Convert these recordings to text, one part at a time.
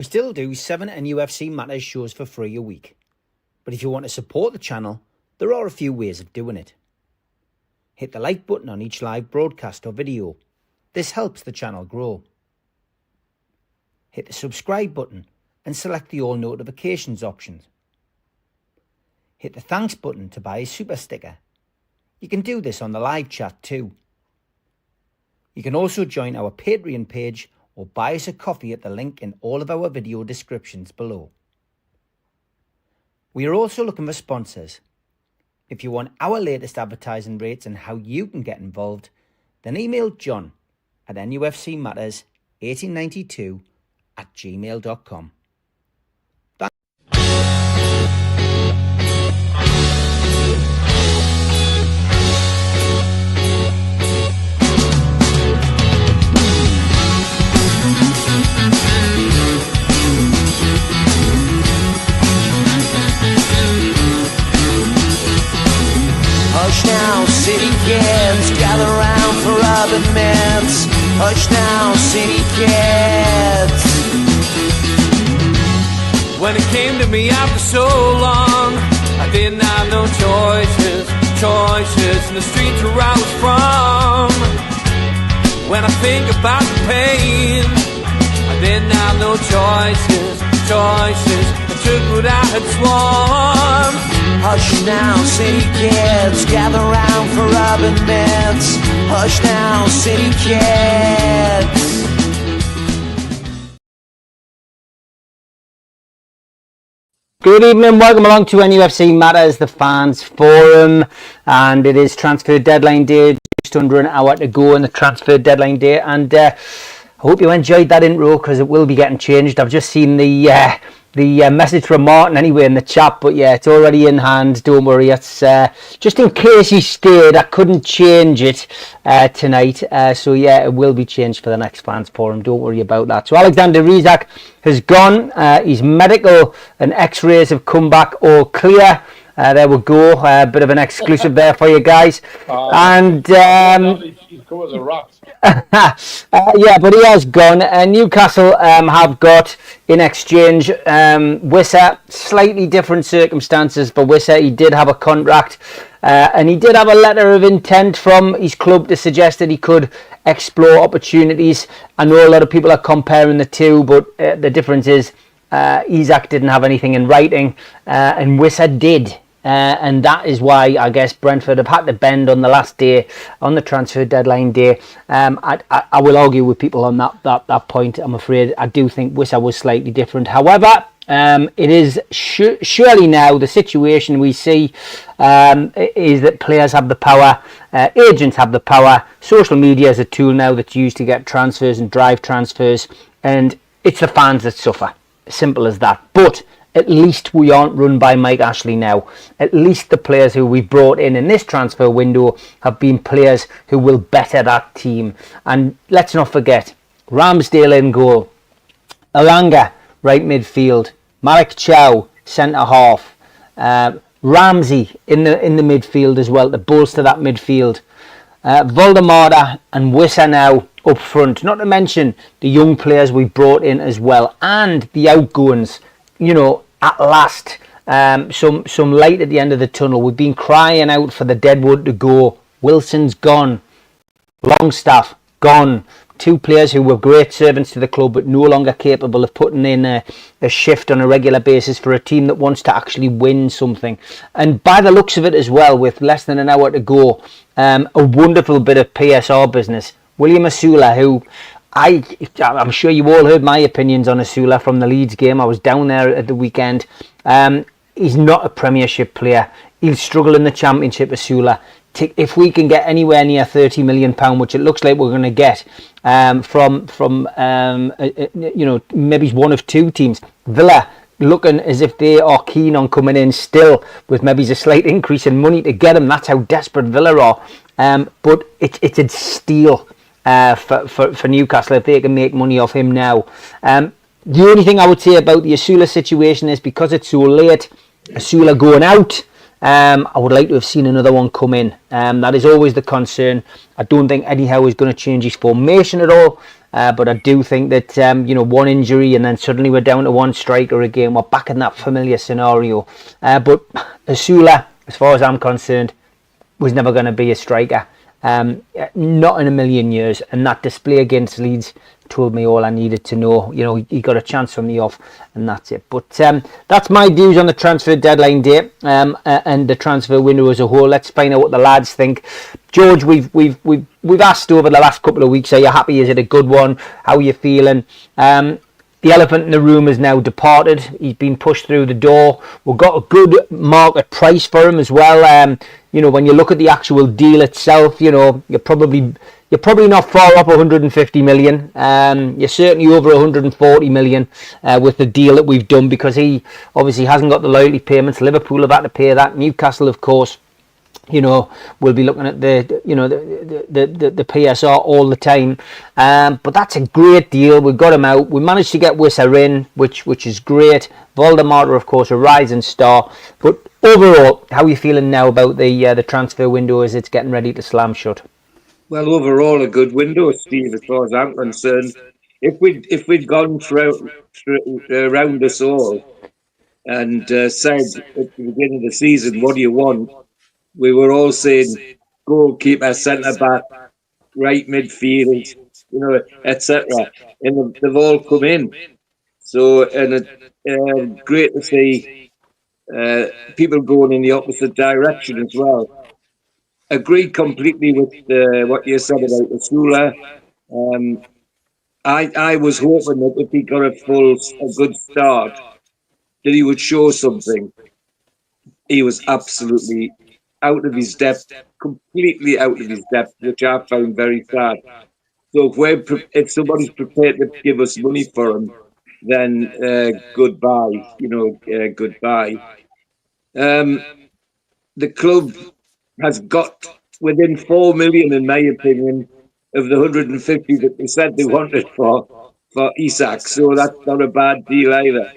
We still do 7 NUFC Matters shows for free a week. But if you want to support the channel, there are a few ways of doing it. Hit the like button on each live broadcast or video. This helps the channel grow. Hit the subscribe button and select the all notifications options. Hit the thanks button to buy a super sticker. You can do this on the live chat too. You can also join our Patreon page or buy us a coffee at the link in all of our video descriptions below. We are also looking for sponsors. If you want our latest advertising rates and how you can get involved, then email John at nufcmatters1892@gmail.com. Hush now, city kids, gather round for urban myths. Hush now, city kids. When it came to me after so long, I didn't have no choices in the streets where I was from. When I think about the pain, I didn't have no choices, I took what I had sworn. Hush now, city kids, gather round for urban myths. Hush now, city kids. Good evening, welcome along to NUFC Matters, the fans forum, and it is transfer deadline day, just under an hour to go on the transfer deadline day, and I hope you enjoyed that intro because it will be getting changed. I've just seen the message from Martin anyway in the chat, but yeah, it's already in hand, don't worry. It's just in case he stayed, I couldn't change it tonight, so yeah, it will be changed for the next fans forum, don't worry about that. So Alexander Rizak has gone, his medical and x-rays have come back all clear. There we go, a bit of an exclusive there for you guys. And he's come as a rat. yeah, but he has gone. Newcastle have got in exchange Wissa. Slightly different circumstances for Wissa. He did have a contract and he did have a letter of intent from his club to suggest that he could explore opportunities. I know a lot of people are comparing the two, but the difference is Isaac didn't have anything in writing and Wissa did. And that is why I guess Brentford have had to bend on the last day, on the transfer deadline day. I will argue with people on that point. I'm afraid I do think Wissa was slightly different. However, it is surely now the situation we see is that players have the power, agents have the power. Social media is a tool now that's used to get transfers and drive transfers, and it's the fans that suffer. Simple as that. But at least we aren't run by Mike Ashley now. At least the players who we brought in this transfer window have been players who will better that team. And let's not forget, Ramsdale in goal, Alanga right midfield, Marek Chow centre half, Ramsey in the midfield as well to bolster that midfield, Voldemada and Wissa now up front. Not to mention the young players we brought in as well, and the outgoings. You know, at last, some light at the end of the tunnel. We've been crying out for the deadwood to go. Wilson's gone. Longstaff gone. Two players who were great servants to the club but no longer capable of putting in a shift on a regular basis for a team that wants to actually win something. And by the looks of it as well, with less than an hour to go, a wonderful bit of PSR business. William Asula, who I'm sure you all heard my opinions on Asula from the Leeds game. I was down there at the weekend. He's not a Premiership player. He'll struggle in the Championship, Asula. If we can get anywhere near £30 million, which it looks like we're going to get from maybe one of two teams, Villa looking as if they are keen on coming in still with maybe a slight increase in money to get him. That's how desperate Villa are. But it's a steal for Newcastle if they can make money off him now. The only thing I would say about the Asula situation is because it's so late, Asula going out, I would like to have seen another one come in. That is always the concern. I don't think Eddie Howe is going to change his formation at all. But I do think that one injury and then suddenly we're down to one striker again. We're back in that familiar scenario. But Asula, as far as I'm concerned, was never going to be a striker. Not in a million years. And that display against Leeds told me all I needed to know. He got a chance from the off, and that's it. But that's my views on the transfer deadline day and the transfer window as a whole. Let's find out what the lads think. George, we've asked over the last couple of weeks, are you happy? Is it a good one? How are you feeling? The elephant in the room has now departed. He's been pushed through the door. We've got a good market price for him as well. When you look at the actual deal itself, you're probably not far off 150 million. You're certainly over 140 million with the deal that we've done, because he obviously hasn't got the loyalty payments. Liverpool have had to pay that. Newcastle, of course, we'll be looking at the PSR all the time. But that's a great deal. We got him out. We managed to get Wissa in, which is great. Voldemort, of course, a rising star. But overall, how are you feeling now about the transfer window as it's getting ready to slam shut? Well, overall, a good window, Steve, as far as I'm concerned. If we'd gone around us all and said at the beginning of the season, what do you want? We were all saying goalkeeper, centre back, right midfield, etc. And they've all come in. So, and it's great to see people going in the opposite direction as well. Agreed completely with what you said about Asula. I was hoping that if he got a good start, that he would show something. He was absolutely out of his depth, completely out of his depth, which I found very sad. So if somebody's prepared to give us money for him, then goodbye, goodbye. The club has got within 4 million, in my opinion, of the 150 that they said they wanted for Isak. So that's not a bad deal either.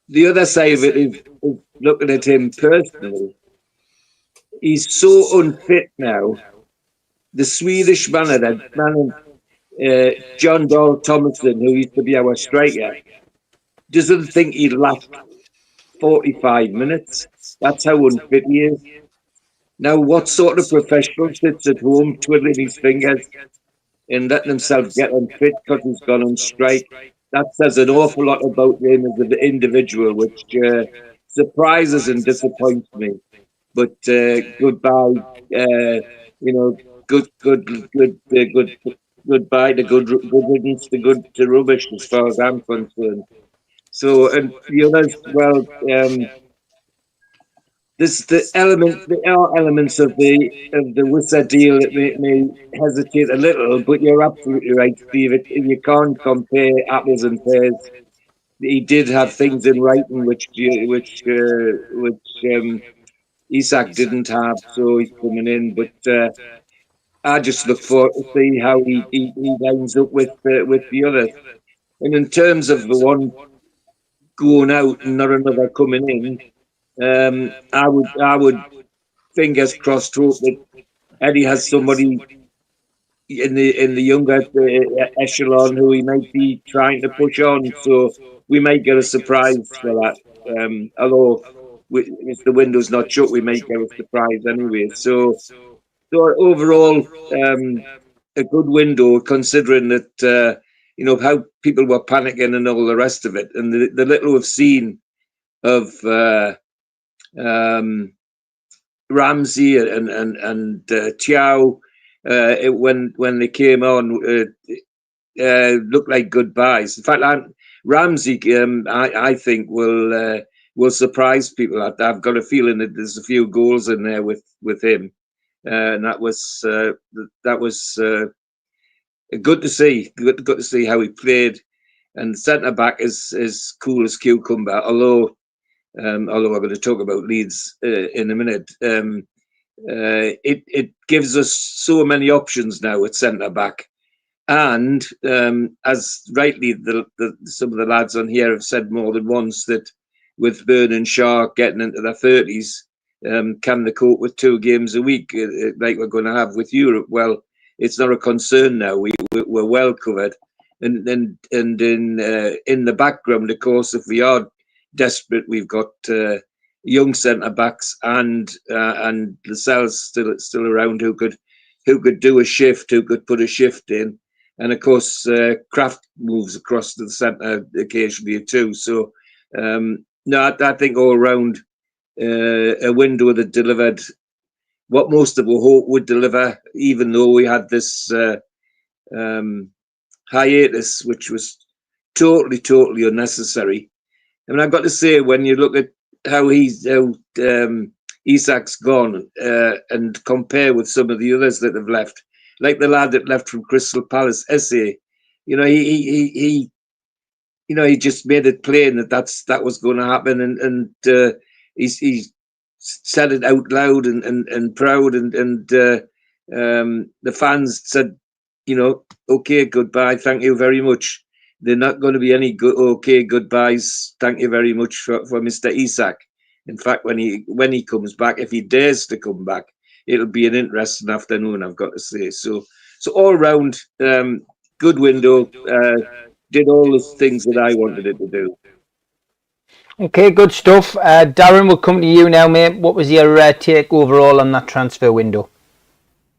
The other side of it is looking at him personally. He's so unfit now. The Swedish manager, John Dahl Thomason, who used to be our striker, doesn't think he'd last 45 minutes. That's how unfit he is. Now, what sort of professional sits at home twiddling his fingers and letting himself get unfit because he's gone on strike? That says an awful lot about him as an individual, which surprises and disappoints me. But goodbye, goodbye to good riddance to good to rubbish, as far as I'm concerned. So, and the others, well, there are elements of the Wissa deal that make me hesitate a little. But you're absolutely right, Steve. You can't compare apples and pears. He did have things in writing which Isak didn't have, so he's coming in. But I just look forward to see how he lines up with the others. And in terms of the one going out and not another coming in, I would fingers crossed hope that Eddie has somebody in the younger echelon who he might be trying to push on. So we might get a surprise for that. Although if the window's not shut, we might get a surprise anyway. So overall, a good window, considering that how people were panicking and all the rest of it, and the little we've seen of Ramsey and Thiaw when they came on, looked like goodbyes. In fact, Ramsey, I think will surprise people. I've got a feeling that there's a few goals in there with him, and that was good to see. Good to see how he played. And centre back is cool as cucumber. Although I'm going to talk about Leeds in a minute. It gives us so many options now at centre back, and as rightly some of the lads on here have said more than once, that with Byrne and Shaw getting into their 30s, can they cope with 2 games a week like we're going to have with Europe? Well, it's not a concern now. We're well covered, and in the background, of course, if we are desperate, we've got young centre backs and Lascelles still around who could do a shift, who could put a shift in, and of course Kraft moves across to the centre occasionally too. So no, I think all around a window that delivered what most of us hoped would deliver, even though we had this hiatus, which was totally unnecessary. I mean, I've got to say, when you look at how Isak's gone and compare with some of the others that have left, like the lad that left from Crystal Palace, Esse, he just made it plain that was going to happen, and he said it out loud and proud, and the fans said, okay, goodbye, thank you very much. They're not going to be any okay goodbyes. Thank you very much for Mr. Isak. In fact, when he comes back, if he dares to come back, it'll be an interesting afternoon, I've got to say. So all round, good window. Did all the things that I wanted it to do. Okay, good stuff. Darren, we'll come to you now, mate. What was your take overall on that transfer window?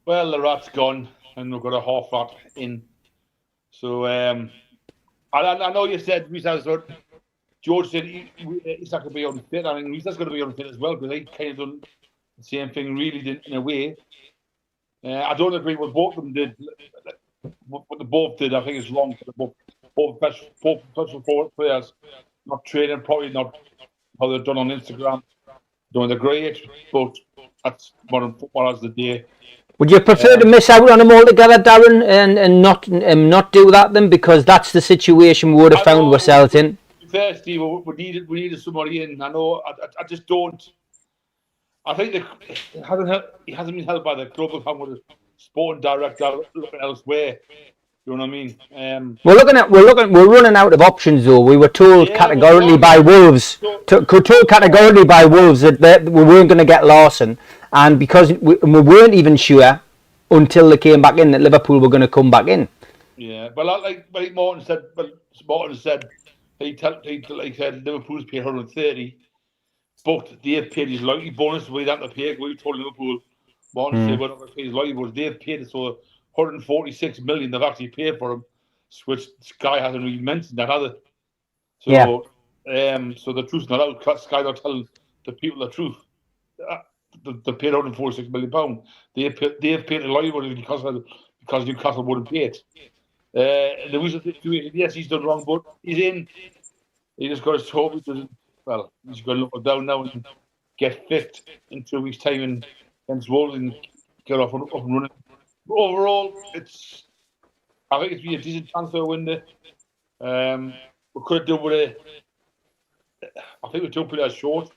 Well, the rat's gone, and we've got a half rat in. So I know you said George said he's not going to be unfit. I mean, he's not going to be unfit as well, because he kind of done the same thing, really, in a way. I don't agree with both of them did. What they both did, I think, is wrong for both professional players. Not training, probably not how they're done on Instagram. Doing the great, but that's modern football as the day. Would you prefer to miss out on them altogether, Darren, and not do that then, because that's the situation we would have found ourselves in? Fair, Steve, we needed somebody in. I know. I just don't. I think he hasn't been helped by the club of having a sporting director looking elsewhere. You know what I mean? We're running out of options though. We were told categorically by Wolves, that we weren't going to get Larson, and because we weren't even sure until they came back in that Liverpool were going to come back in. Yeah, but like Morton said, he said Liverpool's paid 130, but they've paid his loyalty bonus. We don't have to pay. We told Liverpool, Morton said we're not going to pay his loyalty bonus. They've paid it, so 146 million they've actually paid for him, which Sky hasn't really mentioned that, either. So, so the truth's not out. Sky not telling the people the truth. They paid 146 million pound. They've paid the loyalty bonus because Newcastle wouldn't pay it. The reason situation, yes, he's done wrong, but he's in. He just got to hope he doesn't. Well, he's got to look down now and get fit in 2 weeks' time and against Wolves and get off and running. But overall, I think it's been a decent transfer window. We could have done with I think we took players short,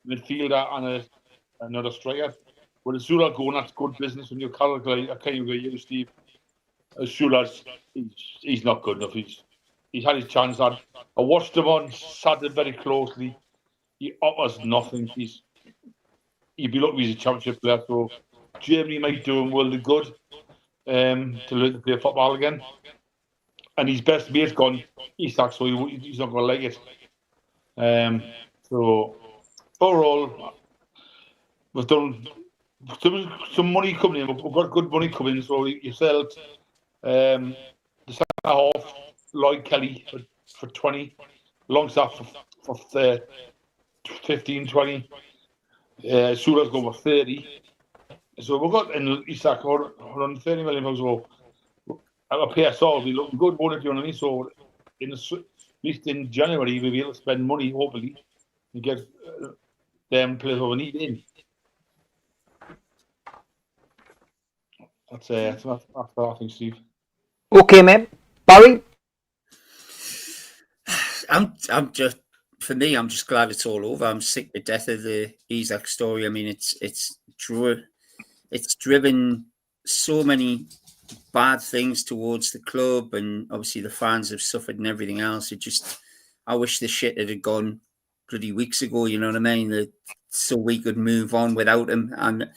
midfielder and another striker. With Azula going, that's good business. When you calculate, I can't agree with you, Steve. Azula's he's not good enough. He's had his chance. I watched him on Saturday very closely. He offers nothing. He'd be lucky he's a championship player. So Germany might do him worldly good to learn to play football again. And his best mate's gone Isak, so he's not going to like it. So overall, we've done some money coming in. We've got good money coming in. So you sold the second half, Lloyd Kelly for 20, Longstaff for 15, 20. Sula's going for 30. So we've got in Isak 130 million pounds. So our PSR will be looking good, won't it? You know what I mean? So at least in January, we'll be able to spend money, hopefully, and get them players we need in. That's what I think, Steve. Okay, mate. Barry? I'm just glad it's all over. I'm sick to death of the Isak story. I mean, it's driven so many bad things towards the club, and obviously the fans have suffered and everything else. I wish the shit had gone bloody weeks ago. You know what I mean? So we could move on without him. And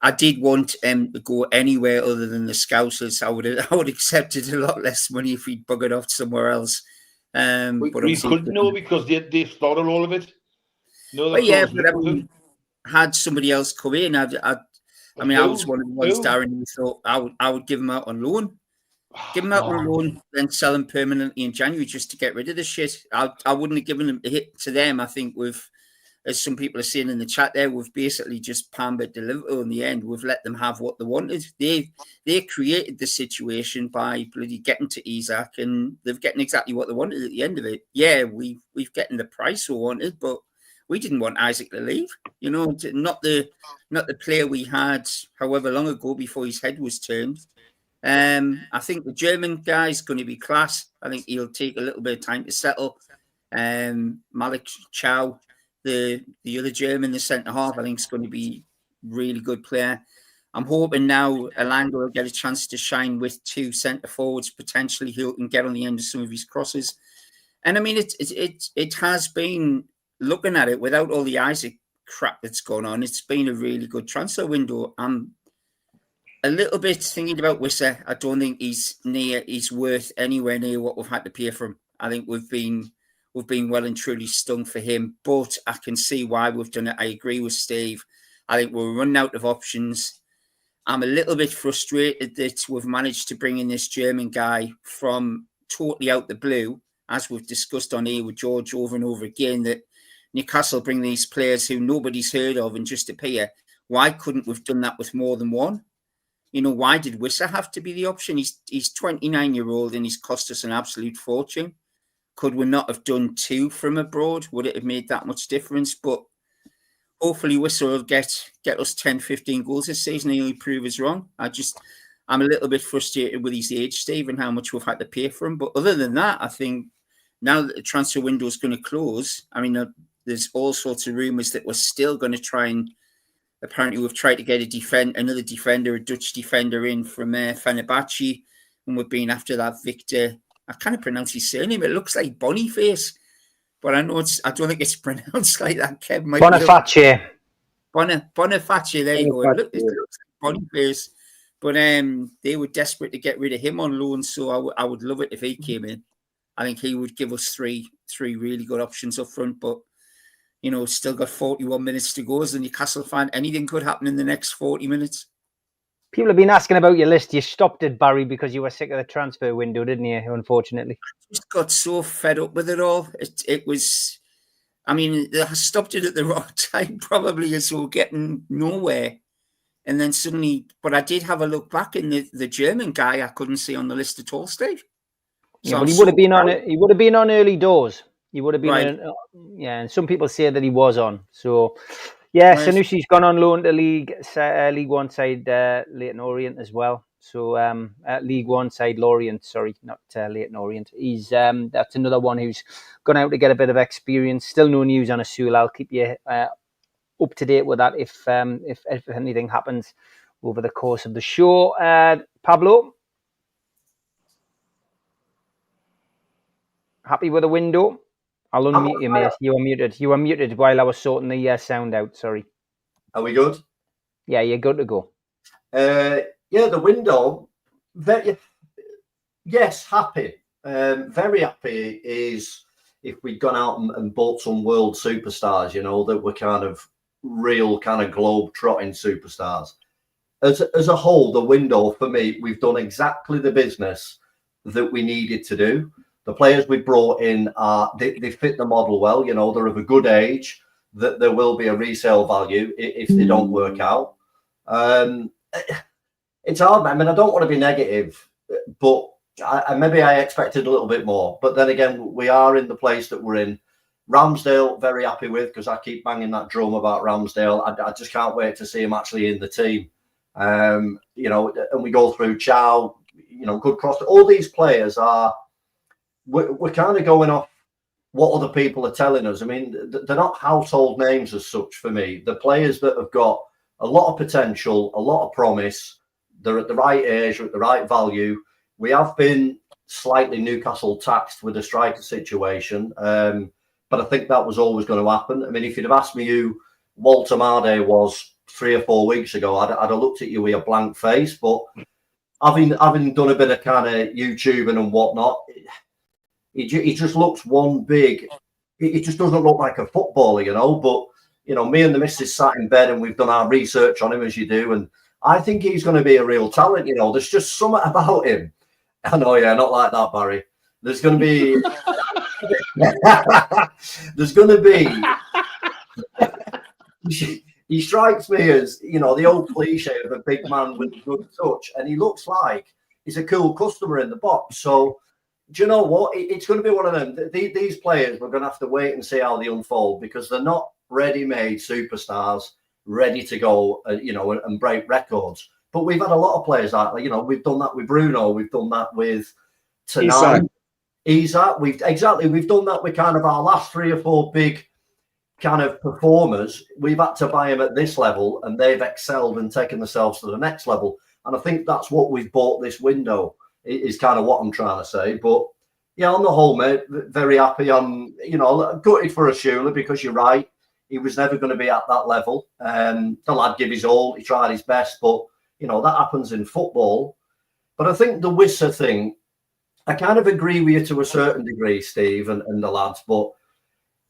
I did want to go anywhere other than the Scousers. I would accept it a lot less money if he'd buggered off somewhere else. But we couldn't know because they started all of it. No, but yeah, but I mean, had somebody else come in, I was one of the ones, Darren, who thought I would give him out on loan. Give him out on loan, then sell him permanently in January just to get rid of the shit. I wouldn't have given him a hit to them. I think as some people are saying in the chat there, we've basically just pampered Liverpool in the end. We've let them have what they wanted. They created the situation by bloody getting to Isak, and they've getting exactly what they wanted at the end of it. Yeah, we've getting the price we wanted, but we didn't want Isaac to leave. You know, not the player we had however long ago before his head was turned. I think the German guy is going to be class. I think he'll take a little bit of time to settle. Malik Chow, the other German, the centre half, I think is going to be really good player. I'm hoping now Elanga will get a chance to shine with two centre forwards potentially who can get on the end of some of his crosses. And I mean, it has been, looking at it without all the Isaac crap that's gone on, it's been a really good transfer window. I'm a little bit thinking about Wissa. I don't think he's worth anywhere near what we've had to pay for him. I think we've been well and truly stung for him, but I can see why we've done it. I agree with Steve. I think we're running out of options. I'm a little bit frustrated that we've managed to bring in this German guy from totally out the blue, as we've discussed on here with George over and over again, that Newcastle bring these players who nobody's heard of and just appear. Why couldn't we've done that with more than one? You know, why did Wissa have to be the option? He's 29-year-old and he's cost us an absolute fortune. Could we not have done two from abroad? Would it have made that much difference? But hopefully Wissa will get us 10, 15 goals this season and he'll prove us wrong. I'm a little bit frustrated with his age, Steve, and how much we've had to pay for him. But other than that, I think now that the transfer window is going to close, I mean, there's all sorts of rumours that we're still going to try and, apparently we've tried to get another defender, a Dutch defender in from Fenerbahce, and we've been after that Victor. I can't pronounce his surname. It looks like Boniface, but I don't think it's pronounced like that. Kev, Boniface. Boniface. There you go. It looks like Boniface, but they were desperate to get rid of him on loan. So I would love it if he came in. I think he would give us three really good options up front. But you know, still got 41 minutes to go. As a Newcastle fan, anything could happen in the next 40 minutes. People have been asking about your list. You stopped it, Barry, because you were sick of the transfer window, didn't you? Unfortunately, I just got so fed up with it all. It was, I mean, I stopped it at the wrong time, probably as we were getting nowhere. And then suddenly, but I did have a look back, and the German guy I couldn't see on the list at all, Steve. So yeah, but he would have been on it. He would have been on early doors. He would have been, right. And some people say that he was on. So. Yeah, right. Sanusi's gone on loan to League One side Leyton Orient as well. So League One side Lorient, sorry, not Leyton Orient. He's that's another one who's gone out to get a bit of experience. Still no news on Asul. I'll keep you up to date with that if anything happens over the course of the show. Pablo, happy with the window? I'll unmute you, mate. You were muted. You were muted while I was sorting the sound out. Sorry. Are we good? Yeah, you're good to go. Yeah, the window. Yes, happy. Very happy is if we'd gone out and bought some world superstars, you know, that were kind of real kind of globe-trotting superstars. As a whole, the window, for me, we've done exactly the business that we needed to do. The players we brought in they fit the model well. You know, they're of a good age. That there will be a resale value if they don't work out. It's hard. I mean, I don't want to be negative, but maybe I expected a little bit more. But then again, we are in the place that we're in. Ramsdale, very happy with, because I keep banging that drum about Ramsdale. I just can't wait to see him actually in the team. You know, and we go through Chow. You know, good cross. All these players are. We're kind of going off what other people are telling us. I mean, they're not household names as such for me. The players that have got a lot of potential, a lot of promise. They're at the right age, at the right value. We have been slightly Newcastle taxed with the striker situation, but I think that was always going to happen. I mean, if you'd have asked me who Walter Made was 3 or 4 weeks ago, I'd have looked at you with a blank face. But having done a bit of kind of YouTubing and whatnot, he just looks one big. He just doesn't look like a footballer, you know. But you know, me and the missus sat in bed and we've done our research on him, as you do, and I think he's going to be a real talent. You know, there's just something about him. I know, yeah, not like that, Barry. There's going to be. There's going to be. He strikes me as, you know, the old cliche of a big man with a good touch, and he looks like he's a cool customer in the box. So, do you know what? It's going to be one of them. These players, we're going to have to wait and see how they unfold, because they're not ready-made superstars ready to go, you know, and break records. But we've had a lot of players out there. You know, we've done that with Bruno. We've done that with Tyne. Isak. We've done that with kind of our last 3 or 4 big kind of performers. We've had to buy them at this level, and they've excelled and taken themselves to the next level. And I think that's what we've bought this window, is kind of what I'm trying to say. But yeah, on the whole, mate, very happy. I'm, you know, gutted for Ashula, because you're right, he was never going to be at that level. The lad gave his all, he tried his best, but you know, that happens in football. But I think the Wissa thing, I kind of agree with you to a certain degree, Steve, and the lads. But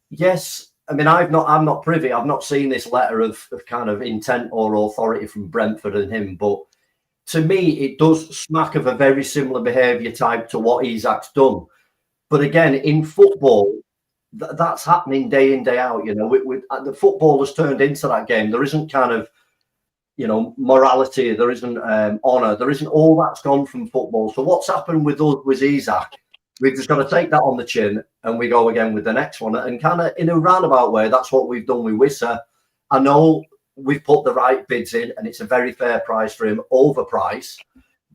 yes, I mean, I'm not privy. I've not seen this letter of kind of intent or authority from Brentford and him. But to me, it does smack of a very similar behaviour type to what Isak's done. But again, in football, that's happening day in, day out. You know, the football has turned into that game. There isn't kind of, you know, morality. There isn't honour. There isn't, all that's gone from football. So what's happened with us with Isak? We've just got to take that on the chin, and we go again with the next one. And kind of in a roundabout way, that's what we've done with Wissa. I know we've put the right bids in, and it's a very fair price for him, overpriced.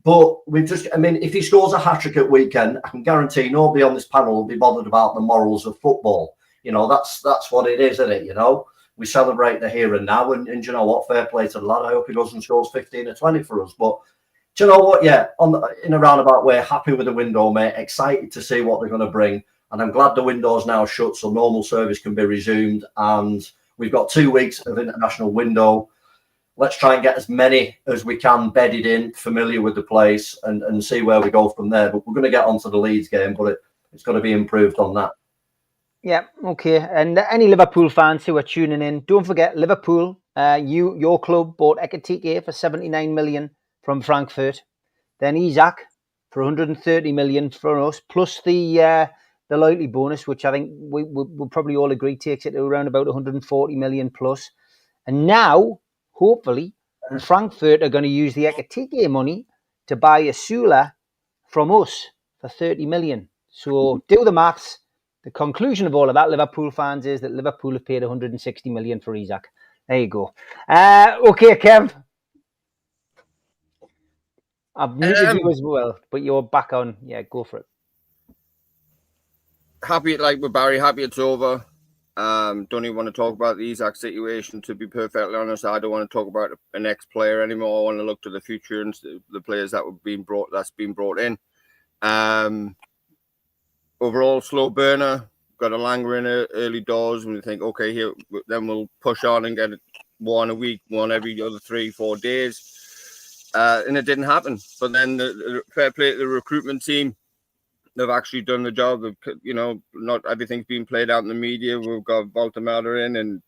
But we've just, I mean, if he scores a hat-trick at weekend, I can guarantee nobody on this panel will be bothered about the morals of football. You know, that's what it is, isn't it? You know, we celebrate the here and now, and you know what? Fair play to the lad. I hope he goes and scores 15 or 20 for us. But do you know what? Yeah, in a roundabout way, happy with the window, mate. Excited to see what they're going to bring. And I'm glad the window's now shut, so normal service can be resumed. And we've got 2 weeks of international window. Let's try and get as many as we can bedded in, familiar with the place, and see where we go from there. But we're going to get onto the Leeds game, but it's got to be improved on that. Yeah, okay. And any Liverpool fans who are tuning in, don't forget, Liverpool, your club bought Ekitike for 79 million from Frankfurt. Then Isak for 130 million for us, plus the loyalty bonus, which I think we'll probably all agree takes it to around about 140 million plus. And now, hopefully, Frankfurt are going to use the Ekitike money to buy Asula from us for 30 million. So do the maths. The conclusion of all of that, Liverpool fans, is that Liverpool have paid 160 million for Isak. There you go. Okay, Kev. I've muted you as well, but you're back on. Yeah, go for it. Happy, like with Barry, happy it's over. Don't even want to talk about the Isak situation, to be perfectly honest. I don't want to talk about an ex-player anymore. I want to look to the future and the players that's been brought in. Overall, slow burner. Got a Langer in early doors, and we think, okay, here, then we'll push on and get one a week, one every other 3-4 days. And it didn't happen. But then the fair play to the recruitment team. They've actually done the job. You know, not everything's being played out in the media. We've got Voltemada in, and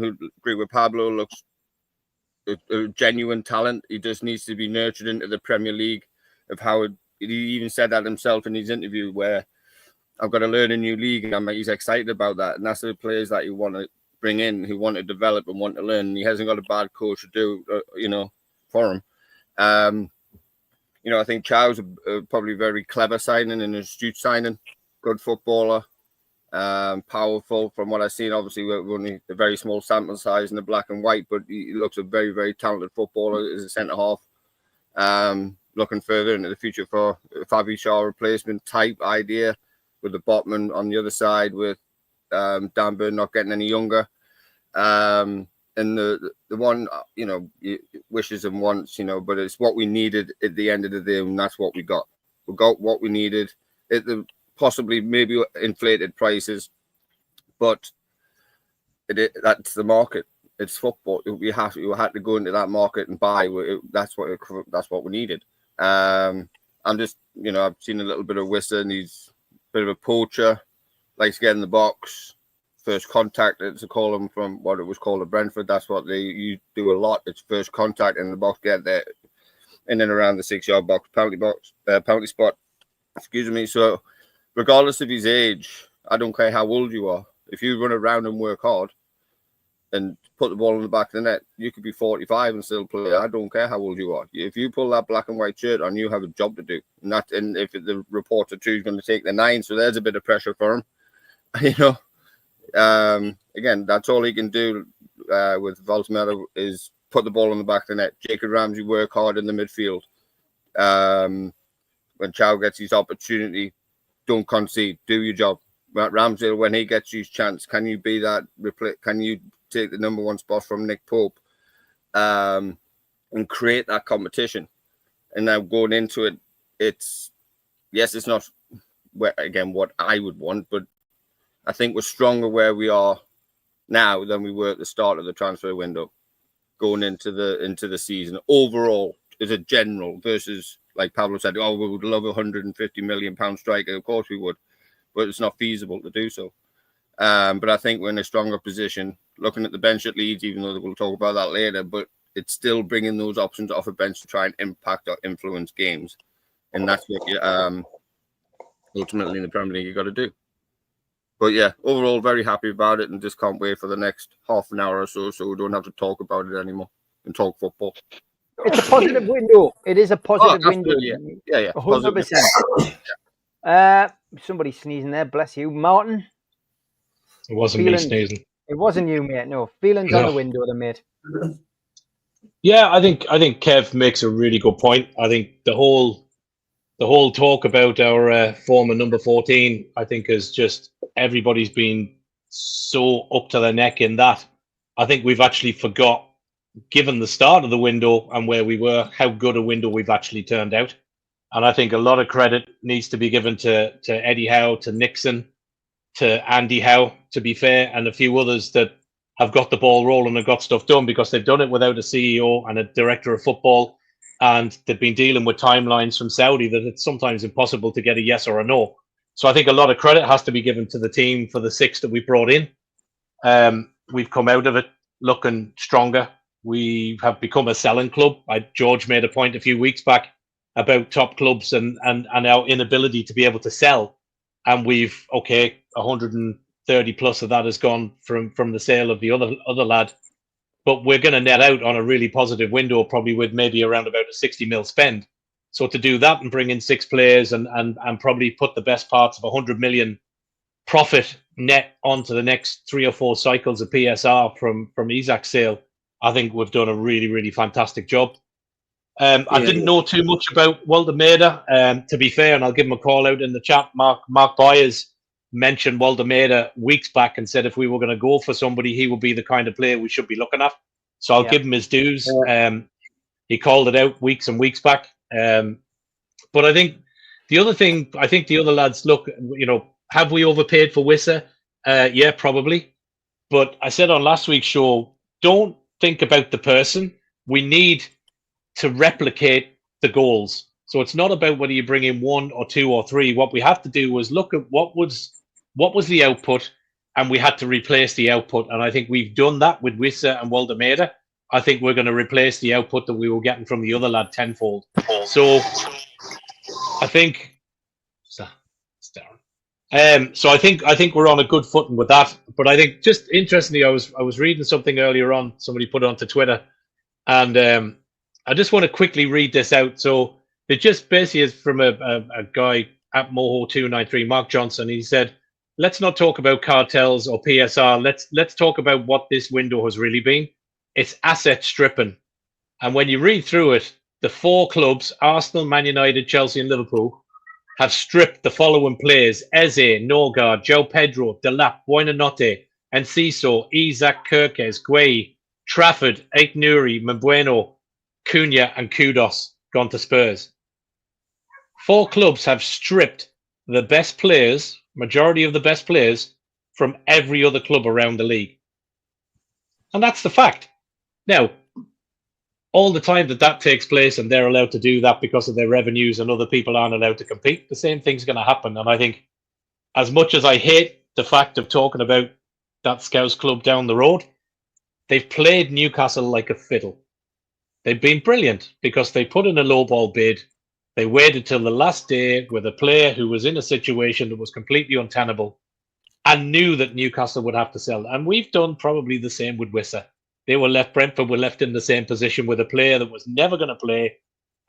who agree with Pablo, looks a genuine talent. He just needs to be nurtured into the Premier League. Of how he even said that himself in his interview, where I've got to learn a new league, and he's excited about that. And that's the players that you want to bring in, who want to develop and want to learn. And he hasn't got a bad coach to do, you know, for him. You know, I think Chow's probably very clever signing and astute signing. Good footballer, powerful from what I've seen. Obviously, we're only a very small sample size in the black and white, but he looks a very, very talented footballer as a centre half. Looking further into the future for a Fabi Shaw replacement type idea, with the Botman on the other side, with Dan Burn not getting any younger. And the one, you know, wishes and wants, you know, but it's what we needed at the end of the day, and that's what we got. We got what we needed at the possibly maybe inflated prices, but that's the market. it's football. You had to go into that market and buy. That's what we needed. I'm just, I've seen a little bit of Wissa, and he's a bit of a poacher. Likes to get in the box. First contact, to call him from what it was called at Brentford. That's what you do a lot. It's first contact in the box, get there in and around the 6-yard box, penalty spot. Excuse me. So, regardless of his age, I don't care how old you are. If you run around and work hard and put the ball in the back of the net, you could be 45 and still play. I don't care how old you are. If you pull that black and white shirt on, you have a job to do. And if the reporter too is going to take the 9, so there's a bit of pressure for him. Again, that's all he can do with Voltemera is put the ball in the back of the net. Jacob Ramsey work hard in the midfield. When Chow gets his opportunity, don't concede. Do your job. Ramsdale, when he gets his chance, can you be that? Can you take the number 1 spot from Nick Pope and create that competition? And now going into it, it's not what I would want, but I think we're stronger where we are now than we were at the start of the transfer window, going into the season overall as a general versus, like Pablo said, we would love £150 million striker. Of course we would, but it's not feasible to do so. But I think we're in a stronger position looking at the bench at Leeds, even though we'll talk about that later, but it's still bringing those options off a bench to try and impact or influence games. And that's what you ultimately in the Premier League you got to do. But yeah, overall, very happy about it and just can't wait for the next half an hour or so we don't have to talk about it anymore and talk football. It's a positive window. It is a positive window. Yeah. 100%. Somebody sneezing there. Bless you. Martin? It wasn't me sneezing. It wasn't you, mate. No. Feelings on the window, mate. Yeah, I think Kev makes a really good point. I think the whole talk about our former number 14, I think, is just everybody's been so up to their neck in that. I think we've actually forgot, given the start of the window and where we were, how good a window we've actually turned out. And I think a lot of credit needs to be given to Eddie Howe, to Nixon, to Andy Howe, to be fair, and a few others that have got the ball rolling and got stuff done, because they've done it without a CEO and a director of football. And they've been dealing with timelines from Saudi that it's sometimes impossible to get a yes or a no. So I think a lot of credit has to be given to the team for the 6 that we brought in. We've come out of it looking stronger. We have become a selling club. George made a point a few weeks back about top clubs and our inability to be able to sell. And 130 plus of that has gone from the sale of the other lad. But we're going to net out on a really positive window, probably with maybe around about a 60 mil spend. So to do that and bring in 6 players and probably put the best parts of 100 million profit net onto the next 3 or 4 cycles of PSR from Isak's sale, I think we've done a really, really fantastic job. I didn't know too much about Waldemeda, to be fair, and I'll give him a call out in the chat. Mark Byers mentioned Waldemeda weeks back and said if we were going to go for somebody, he would be the kind of player we should be looking at. So I'll give him his dues. He called it out weeks and weeks back. But I think the other thing, the other lads look, have we overpaid for Wissa? Yeah, probably. But I said on last week's show, don't think about the person. We need to replicate the goals. So it's not about whether you bring in 1 or 2 or 3. What we have to do was look at what was the output, and we had to replace the output. And I think we've done that with Wissa and Waldemeda. I think we're going to replace the output that we were getting from the other lad tenfold. So I think so I think we're on a good footing with that. But I think, just interestingly, I was reading something earlier on. Somebody put it onto Twitter, and I just want to quickly read this out. So it just basically is from a guy at Moho293, Mark Johnson. He said, "Let's not talk about cartels or PSR. Let's talk about what this window has really been. It's asset stripping." And when you read through it, the 4 clubs, Arsenal, Man United, Chelsea and Liverpool, have stripped the following players: Eze, Norgard, João Pedro, Delap, Buonanotte, Enciso, Isak, Kirkes, Gueye, Trafford, Aït-Nouri, Mbueno, Cunha and Kudos gone to Spurs. 4 clubs have stripped the best players, majority of the best players, from every other club around the league. And that's the fact. Now, all the time that takes place and they're allowed to do that because of their revenues and other people aren't allowed to compete, the same thing's going to happen. And I think as much as I hate the fact of talking about that Scouse club down the road, they've played Newcastle like a fiddle. They've been brilliant because they put in a lowball bid. They waited till the last day with a player who was in a situation that was completely untenable and knew that Newcastle would have to sell. And we've done probably the same with Wissa. Brentford were left in the same position with a player that was never going to play,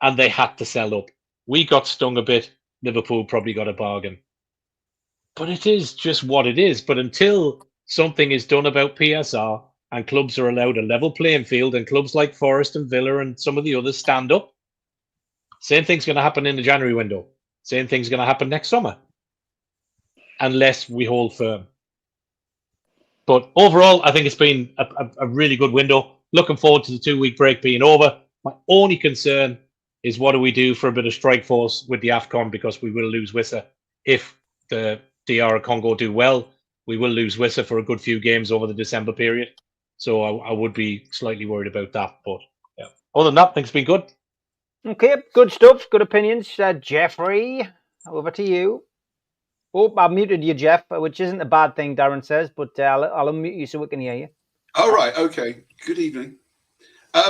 and they had to sell up. We got stung a bit. Liverpool probably got a bargain. But it is just what it is. But until something is done about PSR and clubs are allowed a level playing field and clubs like Forest and Villa and some of the others stand up, same thing's going to happen in the January window. Same thing's going to happen next summer. Unless we hold firm. But overall, I think it's been a really good window. Looking forward to the 2-week break being over. My only concern is what do we do for a bit of strike force with the AFCON, because we will lose Wissa. If the DR Congo do well, we will lose Wissa for a good few games over the December period. So I would be slightly worried about that. But yeah, other than that, I think it's been good. Okay, good stuff. Good opinions. Jeffrey, over to you. Oh, I've muted you, Jeff, which isn't a bad thing, Darren says, but I'll unmute you so we can hear you. All right, okay. Good evening.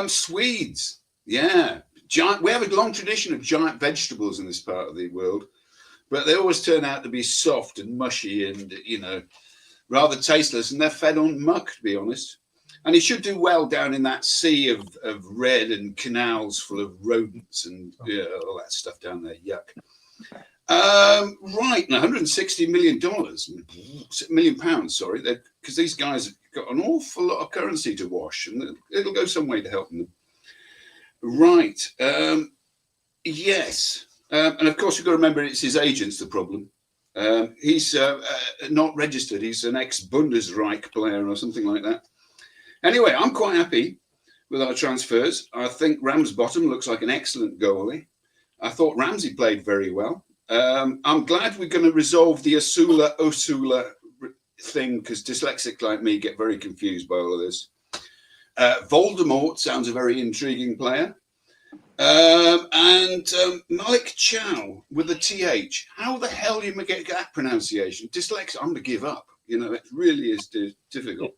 Swedes, yeah. Giant. We have a long tradition of giant vegetables in this part of the world, but they always turn out to be soft and mushy and, rather tasteless, and they're fed on muck, to be honest. And he should do well down in that sea of red and canals full of rodents and all that stuff down there. Yuck. Right, $160 million pounds, sorry, because these guys have got an awful lot of currency to wash, and it'll go some way to helping them. Right, yes, and of course you've got to remember it's his agent's the problem. He's not registered. He's an ex-Bundesreich player or something like that. Anyway, I'm quite happy with our transfers. I think Ramsbottom looks like an excellent goalie. I thought Ramsey played very well. I'm glad we're going to resolve the Osula thing, because dyslexic like me get very confused by all of this. Voldemort sounds a very intriguing player. And Malik Chow with the TH. How the hell do you get that pronunciation? Dyslexic, I'm going to give up. It really is difficult.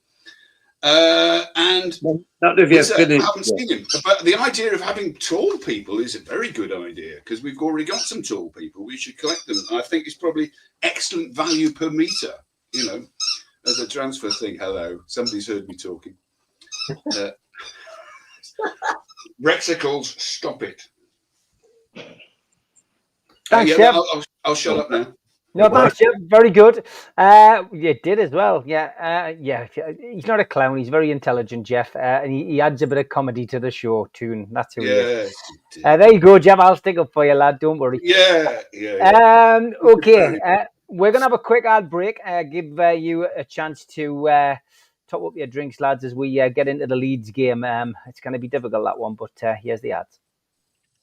And not if you I haven't seen him, but the idea of having tall people is a very good idea, because we've already got some tall people. We should collect them. I think it's probably excellent value per meter, as a transfer thing. Hello, somebody's heard me talking. Rexicles, stop it. Thanks, Jeff. I'll shut up now. No, thanks, Jeff. Very good. You did as well. Yeah. He's not a clown. He's very intelligent, Jeff. And he adds a bit of comedy to the show, Tyne. That's who he is. There you go, Jeff. I'll stick up for you, lad. Don't worry. Yeah. Okay. We're going to have a quick ad break. Give you a chance to top up your drinks, lads, as we get into the Leeds game. It's going to be difficult, that one, but here's the ads.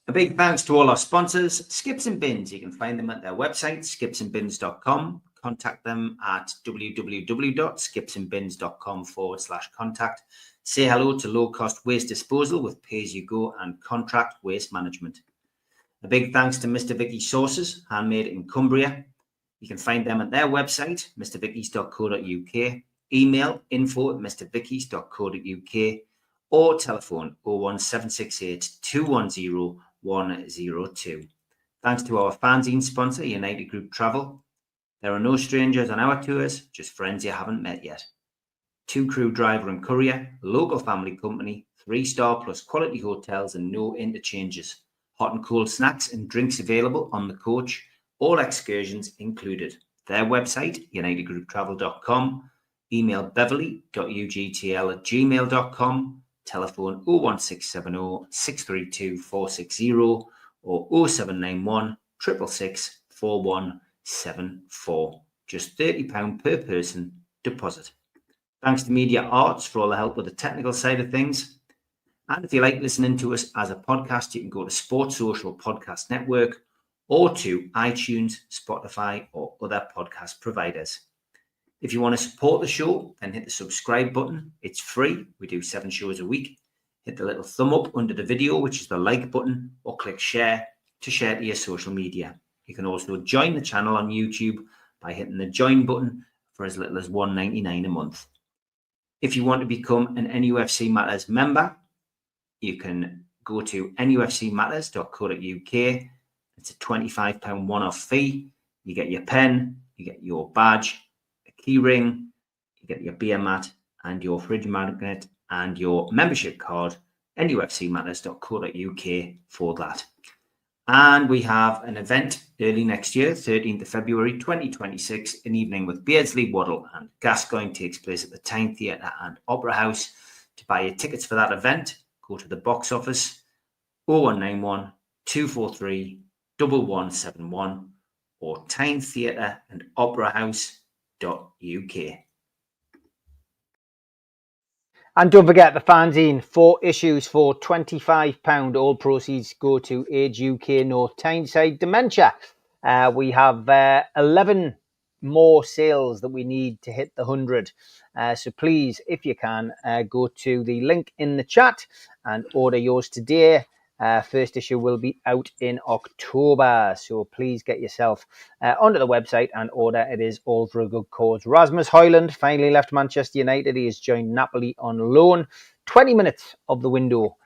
A big thanks to all our sponsors, Skips and Bins. You can find them at their website, skipsandbins.com. Contact them at www.skipsandbins.com/contact. Say hello to low-cost waste disposal with pay-as-you-go and contract waste management. A big thanks to Mr. Vicky's Sauces, handmade in Cumbria. You can find them at their website, mrvickies.co.uk. Email info@mrvickies.co.uk or telephone 01768 210 102. Thanks to our fanzine sponsor, United Group Travel. There are no strangers on our tours, just friends you haven't met yet. 2 crew driver and courier, local family company, 3-star plus quality hotels and no interchanges. Hot and cold snacks and drinks available on the coach, all excursions included. Their website, unitedgrouptravel.com. Email beverly.ugtl@gmail.com. Telephone 01670 632 460 or 0791 666 4174. Just £30 per person deposit. Thanks to Media Arts for all the help with the technical side of things. And if you like listening to us as a podcast, you can go to Sports Social Podcast Network or to iTunes, Spotify, or other podcast providers. If you want to support the show, then hit the subscribe button. It's free. We do 7 shows a week. Hit the little thumb up under the video, which is the like button, or click share to share to your social media. You can also join the channel on YouTube by hitting the join button for as little as $1.99 a month. If you want to become an NUFC Matters member, you can go to nufcmatterspodcast.co.uk. It's a £25 one-off fee. You get your pen, you get your badge, a key ring, you get your beer mat and your fridge magnet and your membership card, nufcmatterspodcast.co.uk for that. And we have an event early next year, 13th of February 2026, an evening with Beardsley, Waddle and Gascoigne takes place at the Tyne Theatre and Opera House. To buy your tickets for that event, go to the box office 0191 243 1171 or Tyne Theatre and Opera House.uk. And don't forget the fanzine, 4 issues for £25. All proceeds go to Age UK North Tyneside Dementia. We have 11 more sales that we need to hit the 100. So please, if you can, go to the link in the chat and order yours today. First issue will be out in October, so please get yourself onto the website and order. It is all for a good cause. Rasmus Højlund finally left Manchester United. He has joined Napoli on loan. 20 minutes of the window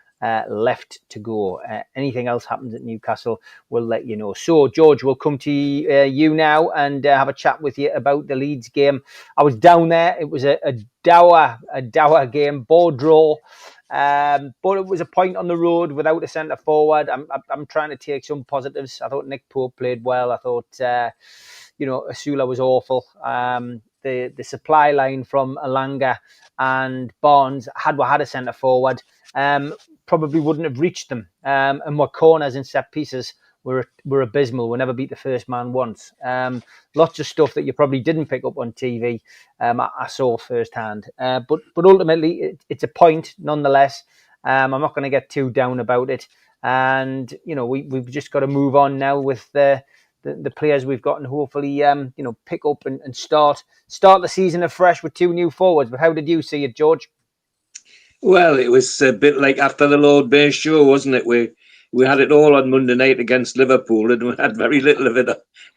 left to go. Anything else happens at Newcastle, we'll let you know. So, George, we'll come to you now and have a chat with you about the Leeds game. I was down there. It was a dour game, ball draw. But it was a point on the road without a centre forward. I'm trying to take some positives. I thought Nick Pope played well. I thought Asula was awful. The supply line from Alanga and Barnes, had we had a centre forward, probably wouldn't have reached them. And my corners and set pieces were abysmal. We never beat the first man once. Lots of stuff that you probably didn't pick up on TV. I saw firsthand. But ultimately, it's a point nonetheless. I'm not going to get too down about it. And we've just got to move on now with the players we've got, and hopefully pick up and start the season afresh with 2 new forwards. But how did you see it, George? Well, it was a bit like after the Lord Mayor show, wasn't it? We had it all on Monday night against Liverpool, and we had very little of it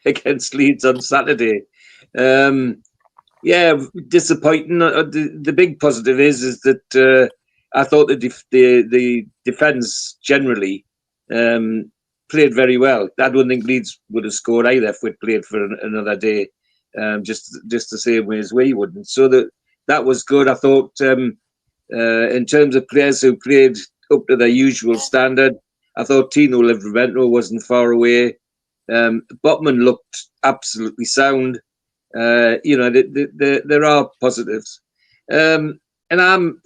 against Leeds on Saturday. Disappointing. The big positive is that I thought the defence generally played very well. I don't think Leeds would have scored either if we'd played for another day, just the same way as we wouldn't. So that was good. I thought in terms of players who played up to their usual standard, I thought Tino Livramento wasn't far away. Botman looked absolutely sound. There are positives. And I'm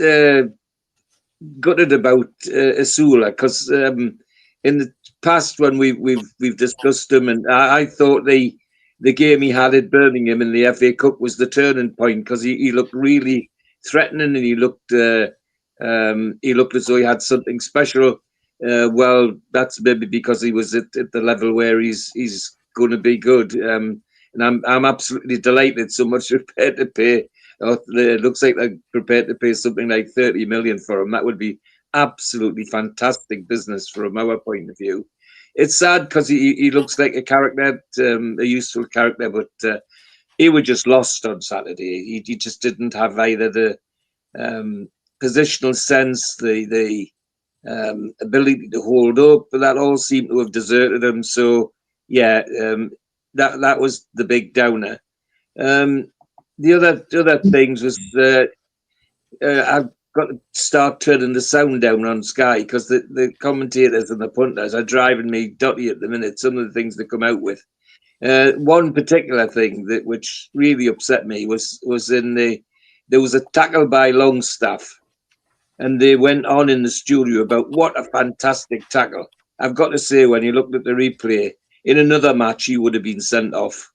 gutted about Asula because in the past when we've discussed him, and I thought the game he had at Birmingham in the FA Cup was the turning point because he looked really threatening, and he looked as though he had something special. Well, that's maybe because he was at the level where he's going to be good. And I'm absolutely delighted. So much prepared to pay. It looks like they're prepared to pay something like 30 million for him. That would be absolutely fantastic business from our point of view. It's sad because he looks like a character, a useful character, but he was just lost on Saturday. He just didn't have either the positional sense, the ability to hold up, but that all seemed to have deserted him. So yeah, that was the big downer. The other things was I've got to start turning the sound down on Sky because the commentators and the punters are driving me dotty at the minute. Some of the things they come out with. One particular thing which really upset me was there was a tackle by Longstaff, and they went on in the studio about what a fantastic tackle. I've got to say, when you looked at the replay, in another match he would have been sent off.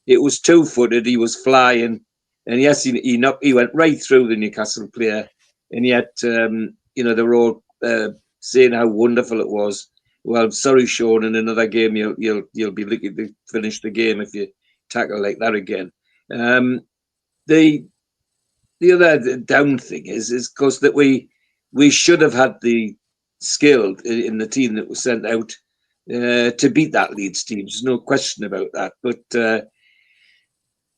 It was 2-footed, he was flying, and yes, he went right through the Newcastle player, and yet they were all saying how wonderful it was. Well, sorry, Sean, in another game you'll be lucky to finish the game if you tackle like that again. the other down thing is because that we should have had the skill in the team that was sent out to beat that Leeds team. There's no question about that. But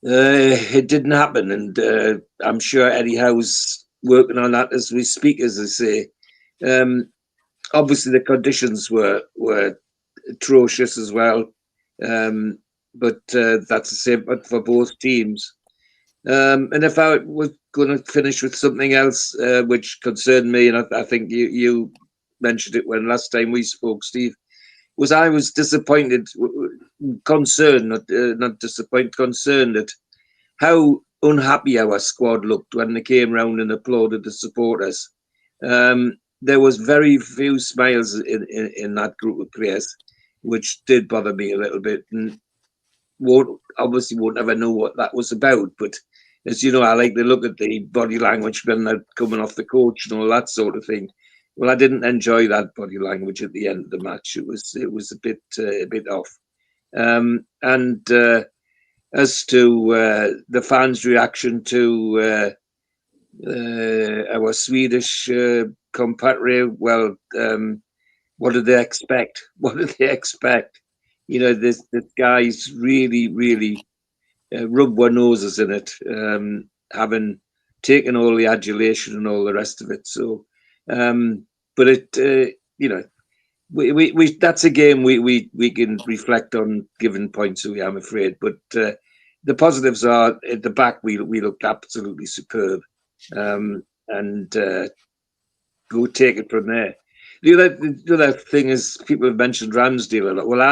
it didn't happen, and I'm sure Eddie Howe's working on that as we speak, as I say. Obviously, the conditions were atrocious as well, but that's the same for both teams. And if I was going to finish with something else which concerned me, and I think you mentioned it when last time we spoke, Steve, was I was disappointed, concerned, not disappointed, concerned at how unhappy our squad looked when they came round and applauded the supporters. There was very few smiles in that group of players, which did bother me a little bit, and won't ever know what that was about. But as you know, I like to look at the body language when they're coming off the coach and all that sort of thing. Well, I didn't enjoy that body language at the end of the match. It was a bit off. And as to the fans' reaction to our Swedish compatriot, well, what did they expect? What did they expect? You know, this guy's really rubbed our noses in it, having taken all the adulation and all the rest of it. So, but it, you know, we that's a game we can reflect on giving points to. I'm afraid, but the positives are at the back. We looked absolutely superb, and go take it from there. The other thing is people have mentioned Ramsdale a lot. Well,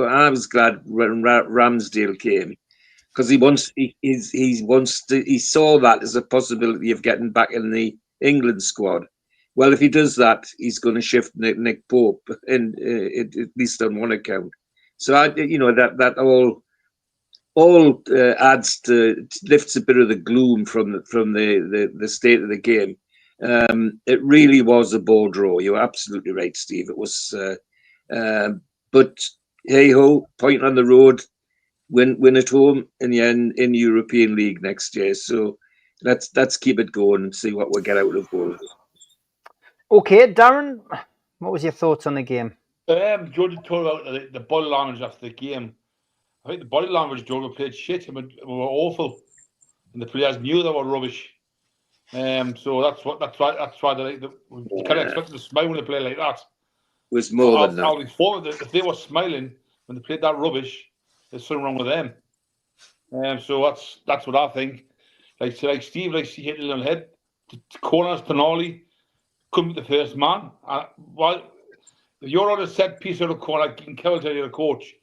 I was glad when Ramsdale came, because he saw that as a possibility of getting back in the England squad. Well, if he does that, he's going to shift Nick Pope, at least on one account. So that all adds to, lifts a bit of the gloom from the state of the game. It really was a ball draw. You're absolutely right, Steve. It was, but hey ho, point on the road. Win at home in the end in European League next year. So let's keep it going and see what we get out of both. Okay, Darren, what was your thoughts on the game? George told about the body language after the game. I think the body language, George, played shit. I mean, we were awful, and the players knew they were rubbish. So that's why they you can't expect them to smile when they play like that. It was more than that. I'll inform them that if they were smiling when they played that rubbish, there's something wrong with them. So that's what I think. Like Steve, he hit it on the head. The corners, Tonali couldn't be the first man. While you're on a set piece out of corner, you can tell the coach,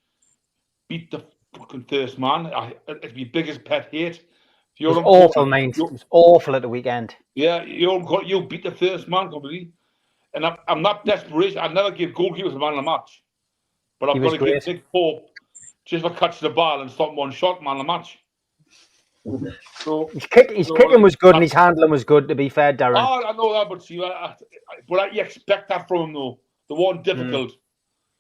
beat the fucking first man. It's my biggest pet hate. It was awful, mate. It was awful at the weekend. Yeah, you beat the first man completely. And I'm not desperate. I never give goalkeepers a man of the match. But I've got to give Nick Pope just for catching the ball and stop one shot man of the match. So his kicking was good and his handling was good, to be fair, Darren. Oh, I know that, but see, but you expect that from him though. The one difficult.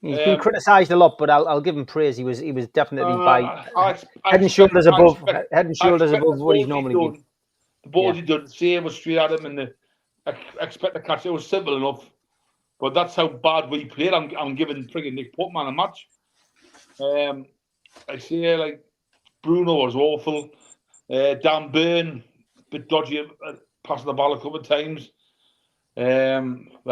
He's been criticised a lot, but I'll give him praise. He was definitely head and shoulders above what he's normally been. The balls he done, same was straight at him, and I expect the catch. It was simple enough, but that's how bad we played. I'm giving friggin' Nick Pope man a match. I say like Bruno was awful. Dan Burn, bit dodgy, passing the ball a couple of times. I think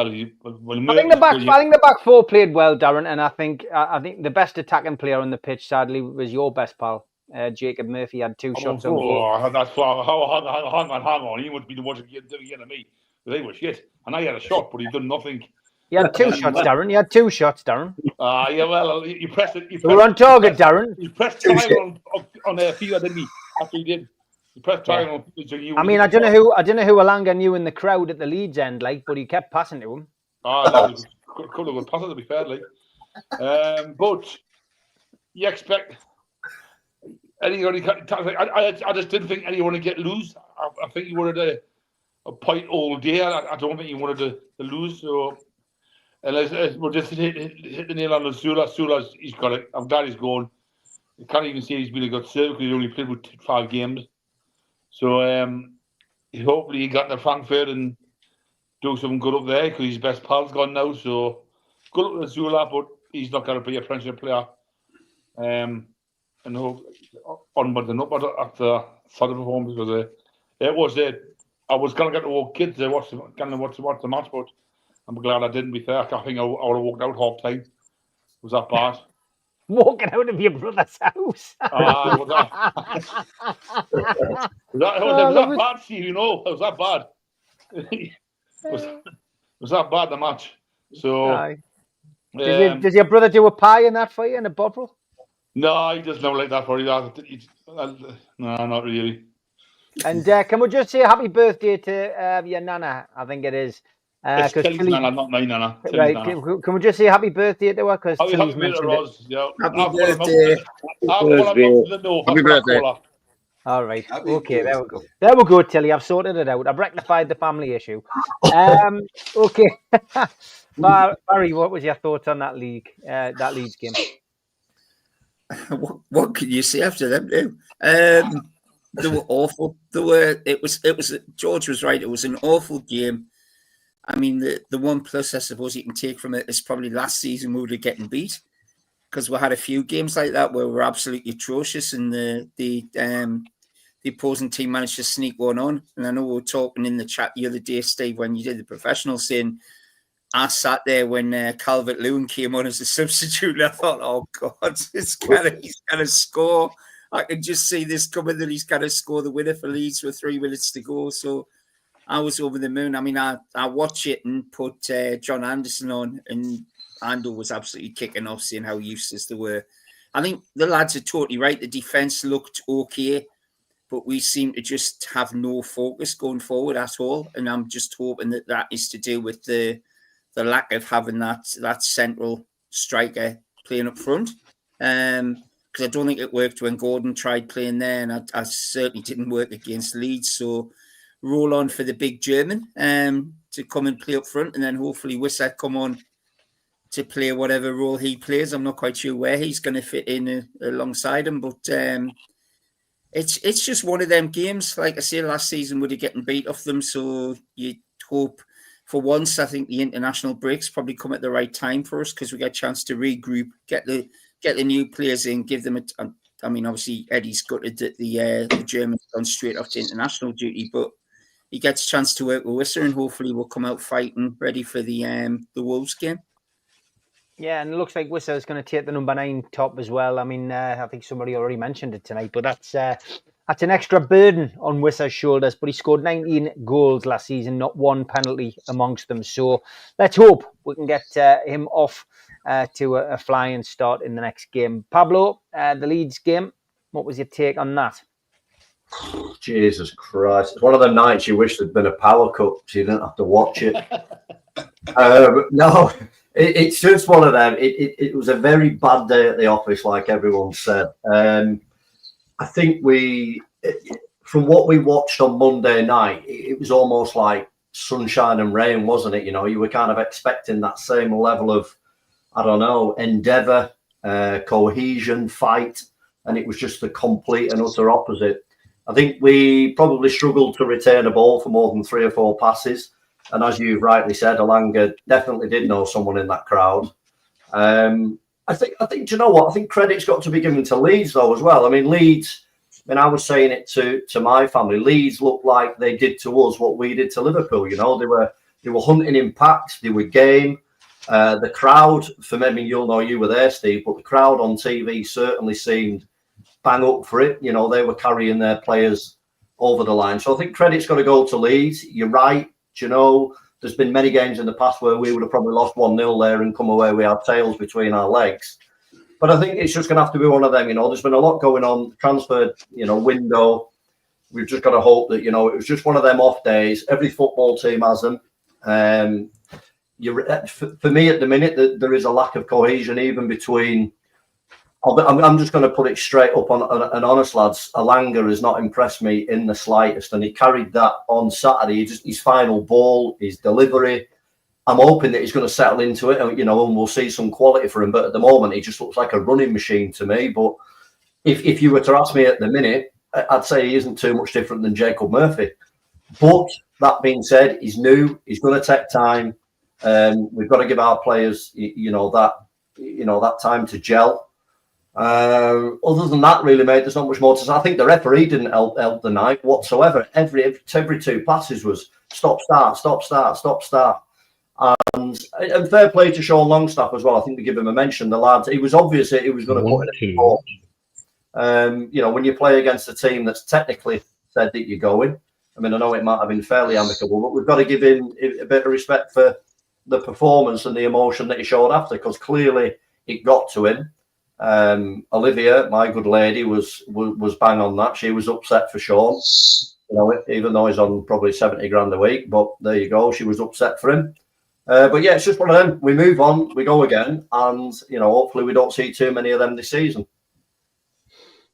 the back four played well, Darren, and I think the best attacking player on the pitch, sadly, was your best pal, Jacob Murphy. Had 2 shots on goal. That's hang on. He would be the one to get at me. They were shit, and I had a shot, but he done nothing. You had 2 shots, Darren. You had 2 shots, Darren. Yeah, well, you pressed it. We're on target, Darren. You pressed Tyne on FIFA, didn't he? After he did. You pressed Tyne on. I mean, I don't know who Alanga knew in the crowd at the Leeds end, but he kept passing to him. That was a couple of good passes, to be fair, but you expect anybody. I just didn't think anyone would get loose. I think you wanted a point all day. I don't think you wanted to lose. So. And we'll just hit the nail on the Sula's, he's got it. I'm glad he's gone. You can't even say he's been a good serve because he only played with 5 games. So hopefully he got to Frankfurt and do something good up there, because his best pal's gone now. So good luck to Zula, but he's not going to be a Premiership player. And hope onward and upward after Saturday performance, because I was going to get to walk kids to watch the match, but I'm glad I didn't. Be fair, I think I would have walked out half time. Was that bad? Walking out of your brother's house. Was that bad, Steve? You know, was that bad? was that bad, the match? So, does your brother do a pie in that for you in a bottle? No, he doesn't like that for you. No, not really. And can we just say happy birthday to your nana? I think it is. It's Tilly's nana, not my nana. Right. Nana. Can we just say happy birthday to her? Because happy mentioned birthday, yeah. Happy birthday. Happy birthday. All right. Happy Okay, birthday. there we go. There we go, Tilly. I've sorted it out. I've rectified the family issue. Okay. Barry, what was your thoughts on that Leeds game? What can you say after them? They were awful. It was. George was right. It was an awful game. I mean, the one plus I suppose you can take from it is probably last season we were getting beat, because we had a few games like that where we were absolutely atrocious, and the opposing team managed to sneak one on. And I know we were talking in the chat the other day, Steve, when you did the professional, saying I sat there when Calvert-Lewin came on as a substitute, and I thought, oh God, he's gonna score. I can just see this coming, that he's gonna score the winner for Leeds with 3 minutes to go. So I was over the moon. I mean, I watched it and put John Anderson on, and Ando was absolutely kicking off, seeing how useless they were. I think the lads are totally right. The defence looked okay, but we seem to just have no focus going forward at all. And I'm just hoping that is to do with the lack of having that central striker playing up front. Because I don't think it worked when Gordon tried playing there, and I certainly didn't work against Leeds. So roll on for the big German to come and play up front, and then hopefully Wissa come on to play whatever role he plays. I'm not quite sure where he's going to fit in alongside him, but it's just one of them games. Like I say, last season we were getting beat off them, so you hope for once. I think the international breaks probably come at the right time for us, because we get a chance to regroup, get the new players in, give them I mean, obviously Eddie's gutted that the Germans gone straight off to international duty, but he gets a chance to work with Wissa, and hopefully we'll come out fighting, ready for the Wolves game. Yeah, and it looks like Wissa is going to take the number 9 top as well. I mean, I think somebody already mentioned it tonight, but that's an extra burden on Wissa's shoulders. But he scored 19 goals last season, not one penalty amongst them. So let's hope we can get him off to a flying start in the next game. Pablo, the Leeds game, what was your take on that? Jesus Christ. It's one of the nights you wish there'd been a power cut so you didn't have to watch it. No, it's just one of them. It was a very bad day at the office, like everyone said. I think from what we watched on Monday night, it was almost like sunshine and rain, wasn't it? You know, you were kind of expecting that same level of, I don't know, endeavour, cohesion, fight, and it was just the complete and utter opposite. I think we probably struggled to retain a ball for more than 3 or 4 passes. And as you rightly said, Alanga definitely did know someone in that crowd. I think, do you know what? I think credit's got to be given to Leeds, though, as well. I mean, Leeds, and I was saying it to my family, Leeds looked like they did to us what we did to Liverpool. You know, they were hunting in packs, they were game. The crowd, for me, I mean, you'll know you were there, Steve, but the crowd on TV certainly seemed bang up for it. You know, they were carrying their players over the line. So I think credit's got to go to Leeds. You're right. You know, there's been many games in the past where we would have probably lost 1-0 there and come away with our tails between our legs. But I think it's just going to have to be one of them. You know, there's been a lot going on. Transfer, window. We've just got to hope that, it was just one of them off days. Every football team has them. For me at the minute, there is a lack of cohesion even between. I'm just going to put it straight up on an honest, lads. Alanga has not impressed me in the slightest, and he carried that on Saturday. His final ball, his delivery. I'm hoping that he's going to settle into it, and we'll see some quality for him. But at the moment, he just looks like a running machine to me. But if you were to ask me at the minute, I'd say he isn't too much different than Jacob Murphy. But that being said, he's new. He's going to take time. We've got to give our players, that time to gel. Other than that, really, mate, there's not much more to say. I think the referee didn't help the night whatsoever. Every 2 passes was stop, start, stop, start, stop, start. And fair play to Sean Longstaff as well. I think we give him a mention. The lad, it was obvious that he was going to put it in the ball. When you play against a team that's technically said that you're going, I mean, I know it might have been fairly amicable, but we've got to give him a bit of respect for the performance and the emotion that he showed after, because clearly it got to him. Olivia, my good lady, was bang on that. She was upset for Sean, even though he's on probably 70 grand a week. But there you go, she was upset for him. But yeah, it's just one of them. We move on, we go again, and hopefully we don't see too many of them this season.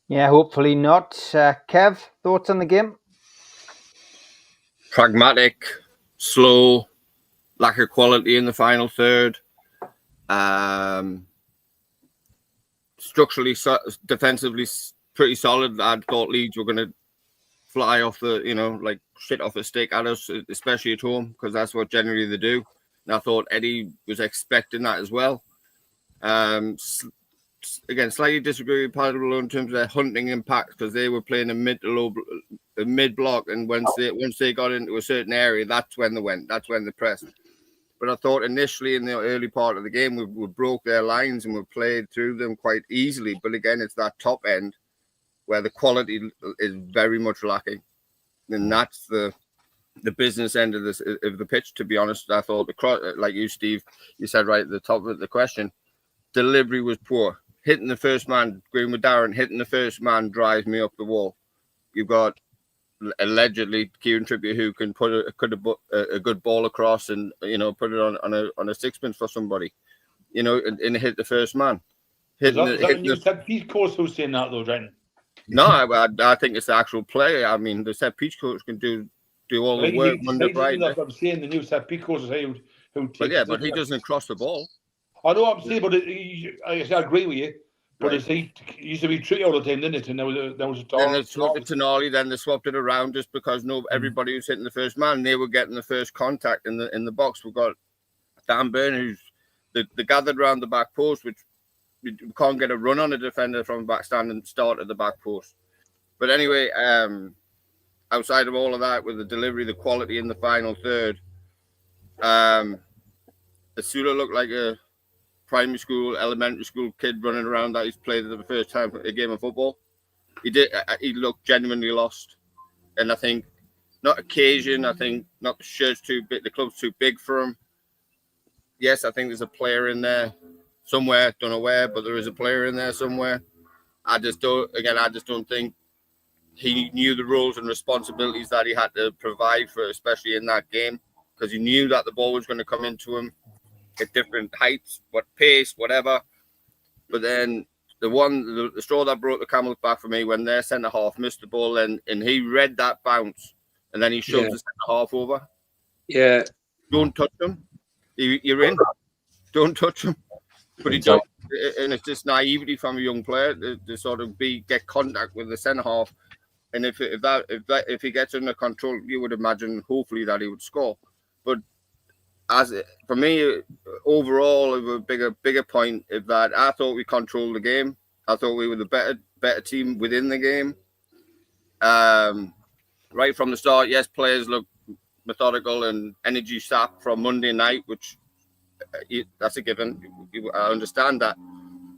Yeah, hopefully not. Kev, thoughts on the game? Pragmatic, slow, lack of quality in the final third. Structurally, defensively, pretty solid. I thought Leeds were going to fly off like shit off a stick at us, especially at home, because that's what generally they do. And I thought Eddie was expecting that as well. Again, slightly disagree with Paddle in terms of their hunting impact, because they were playing a mid block, and once they got into a certain area, that's when they went. That's when they pressed. But I thought initially in the early part of the game, we broke their lines and we played through them quite easily. But again, it's that top end where the quality is very much lacking, and that's the business end of the pitch. To be honest, I thought like you, Steve, you said right at the top of the question, delivery was poor. Hitting the first man, agreeing with Darren, hitting the first man drives me up the wall. You've got allegedly Kieran Trippier who can put a good ball across and put it on a sixpence for somebody, and hit the first man. Is that set piece coach who's saying that though, Dren? No, I think it's the actual play. I mean, the set piece coach can do all the work. That's what I'm saying. The new set piece coach is who takes. But he doesn't cross the ball. I know what I'm saying, but I agree with you. But he used to be tricky all the time, didn't it? And there was a talk. Then they swapped it to Tonali, then they swapped it around just because everybody was hitting the first man. They were getting the first contact in the box. We've got Dan Burn, who's they gathered around the back post, which we can't get a run on a defender from back stand and start at the back post. But anyway, outside of all of that, with the delivery, the quality in the final third, Asula looked like a primary school, elementary school kid running around that he's played for the first time a game of football. He looked genuinely lost, and I think not occasion. I think not the shirt's too big, the club's too big for him. Yes, I think there's a player in there somewhere. Don't know where, but there is a player in there somewhere. I just don't think he knew the roles and responsibilities that he had to provide for, especially in that game, because he knew that the ball was going to come into him at different heights, what pace, whatever. But then the straw that broke the camel's back for me, when their centre half missed the ball and he read that bounce and then he shoved the centre half over. Yeah. Don't touch him. You're in. Don't touch him. But he does, and it's just naivety from a young player to sort of get contact with the centre half. And if he gets under control, you would imagine hopefully that he would score. But for me, overall, a bigger point is that I thought we controlled the game. I thought we were the better team within the game. Right from the start, yes, players look methodical and energy sapped from Monday night, which that's a given. I understand that.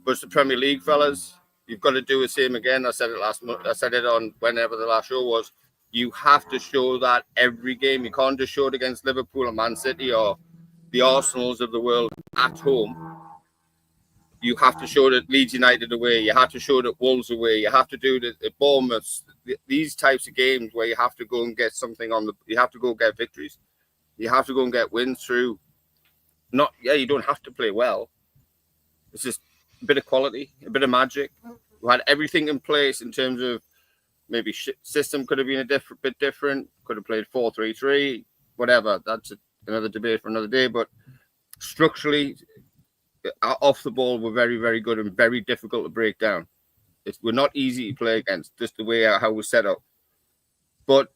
But it's the Premier League, fellas. You've got to do the same again. I said it last month. I said it on whenever the last show was. You have to show that every game. You can't just show it against Liverpool and Man City or the Arsenals of the world at home. You have to show that Leeds United away. You have to show that Wolves away. You have to do it at Bournemouth. These types of games where you have to go and get something you have to go get victories. You have to go and get wins through. You don't have to play well. It's just a bit of quality, a bit of magic. We had everything in place in terms of maybe system could have been a bit different. Could have played 4-3-3, whatever. That's another debate for another day. But structurally, off the ball, we're very, very good and very difficult to break down. We're not easy to play against, just the way how we're set up. But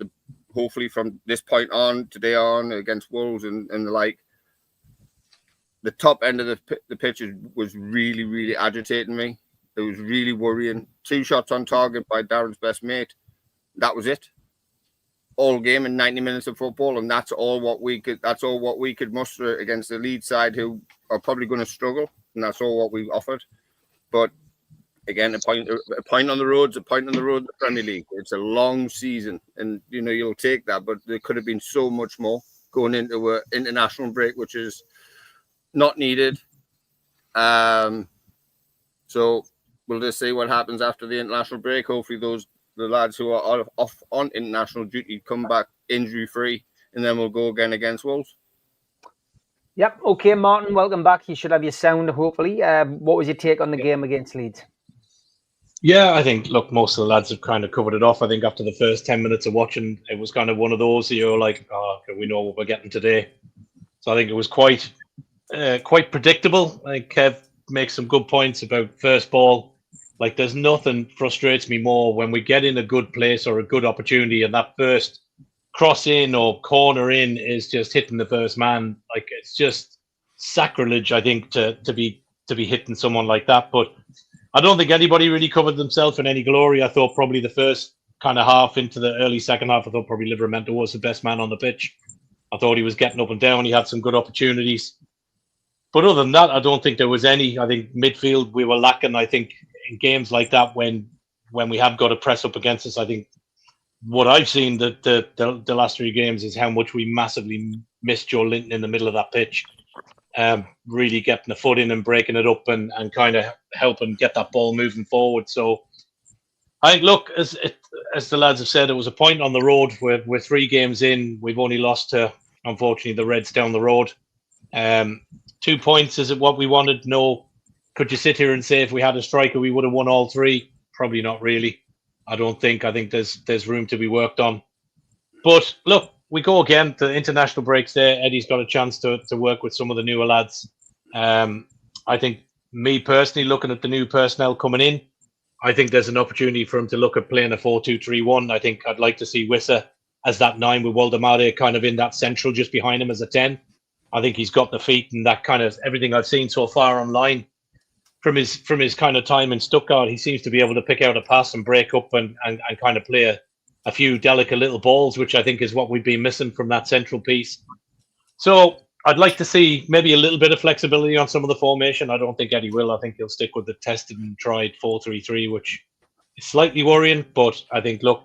hopefully from this point on, today on, against Wolves and the like, the top end of the pitch was really, really agitating me. It was really worrying. 2 shots on target by Darren's best mate. That was it. All game in 90 minutes of football, and that's all what we could muster against the Leeds side, who are probably going to struggle, and that's all what we offered. But again, a point on the road's a point on the road in the Premier League. It's a long season, and you'll take that. But there could have been so much more going into an international break, which is not needed. So we'll just see what happens after the international break. Hopefully, the lads who are off on international duty come back injury free, and then we'll go again against Wolves. Yep. Okay, Martin, welcome back. You should have your sound, hopefully. What was your take on the game against Leeds? Yeah, I think, look, most of the lads have kind of covered it off. I think after the first 10 minutes of watching, it was kind of one of those you're like, oh, okay, we know what we're getting today. So I think it was quite predictable. Like Kev makes some good points about first ball. Like there's nothing frustrates me more when we get in a good place or a good opportunity and that first cross in or corner in is just hitting the first man. Like it's just sacrilege, I think, to be hitting someone like that. But I don't think anybody really covered themselves in any glory. I thought probably the first kind of half into the early second half, I thought probably Livramento was the best man on the pitch. I thought he was getting up and down. He had some good opportunities. But other than that, I don't think there was any. I think midfield, we were lacking. I think in games like that, when we have got to press up against us, I think what I've seen the last 3 games is how much we massively missed Joe Linton in the middle of that pitch. Really getting the foot in and breaking it up and kind of helping get that ball moving forward. So I think, look, as the lads have said, it was a point on the road. We're 3 games in. We've only lost to, unfortunately, the Reds down the road. 2 points, is it what we wanted? No. Could you sit here and say if we had a striker, we would have won all 3? Probably not really. I don't think. I think there's room to be worked on. But look, we go again. The international breaks there. Eddie's got a chance to work with some of the newer lads. I think, me personally, looking at the new personnel coming in, I think there's an opportunity for him to look at playing a 4-2-3-1. I think I'd like to see Wissa as that 9 with Waldemar kind of in that central just behind him as a 10. I think he's got the feet and that kind of everything I've seen so far online from his kind of time in Stuttgart. He seems to be able to pick out a pass and break up and kind of play a few delicate little balls, which I think is what we've been missing from that central piece. So I'd like to see maybe a little bit of flexibility on some of the formation. I don't think Eddie will. I think he'll stick with the tested and tried 4-3-3, which is slightly worrying. But I think, look,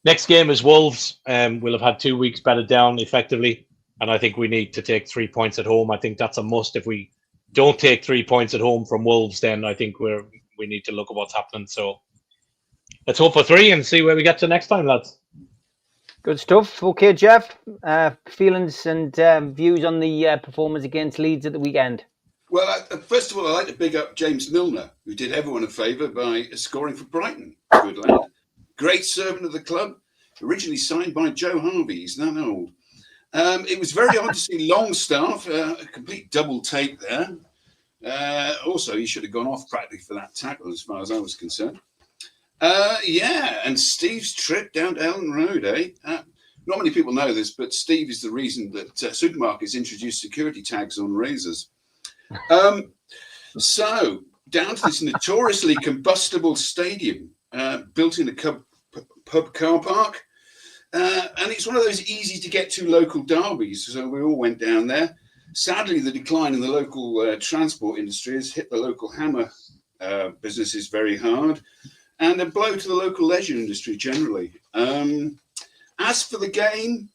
next game is Wolves. We'll have had 2 weeks bedded down effectively. And I think we need to take 3 points at home. I think that's a must. If we don't take 3 points at home from Wolves, then I think we need to look at what's happening. So let's hope for 3 and see where we get to next time, lads. Good stuff. Okay, Jeff, feelings and views on the performance against Leeds at the weekend? Well, first of all, I'd like to big up James Milner, who did everyone a favour by scoring for Brighton. Good lad. Great servant of the club. Originally signed by Joe Harvey. He's that old. It was very odd to see Longstaff, a complete double take there. Also, he should have gone off practically for that tackle as far as I was concerned. And Steve's trip down to Ellen Road, not many people know this, but Steve is the reason that supermarkets introduced security tags on razors. So, down to this notoriously combustible stadium built in a pub car park. And it's one of those easy to get to local derbies. So we all went down there. Sadly, the decline in the local transport industry has hit the local hammer businesses very hard, and a blow to the local leisure industry generally. As for the game,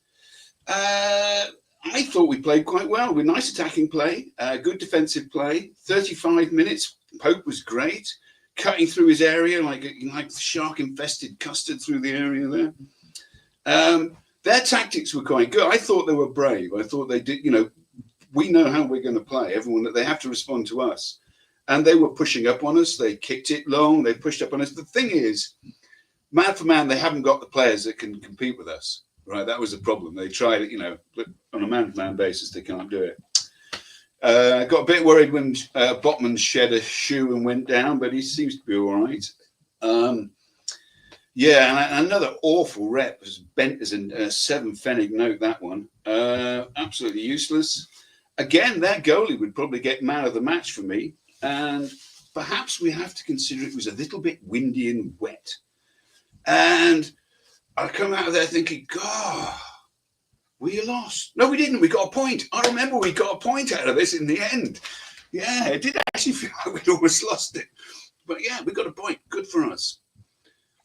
I thought we played quite well with nice attacking play, good defensive play. 35 minutes, Pope was great, cutting through his area like shark-infested custard through the area there. Their tactics were quite good. I thought they were brave. I thought they did, we know how we're going to play. Everyone, they have to respond to us. And they were pushing up on us. They kicked it long. They pushed up on us. The thing is, man for man, they haven't got the players that can compete with us. Right? That was the problem. They tried it, but on a man-to-man basis, they can't do it. Got a bit worried when Botman shed a shoe and went down, but he seems to be all right. Yeah, and another awful rep was bent as a 7 Fennig note, that one. Absolutely useless. Again, that goalie would probably get man of the match for me. And perhaps we have to consider it was a little bit windy and wet. And I come out of there thinking, God, we lost. No, we didn't. We got a point. I remember we got a point out of this in the end. Yeah, it did actually feel like we'd almost lost it. But yeah, we got a point. Good for us.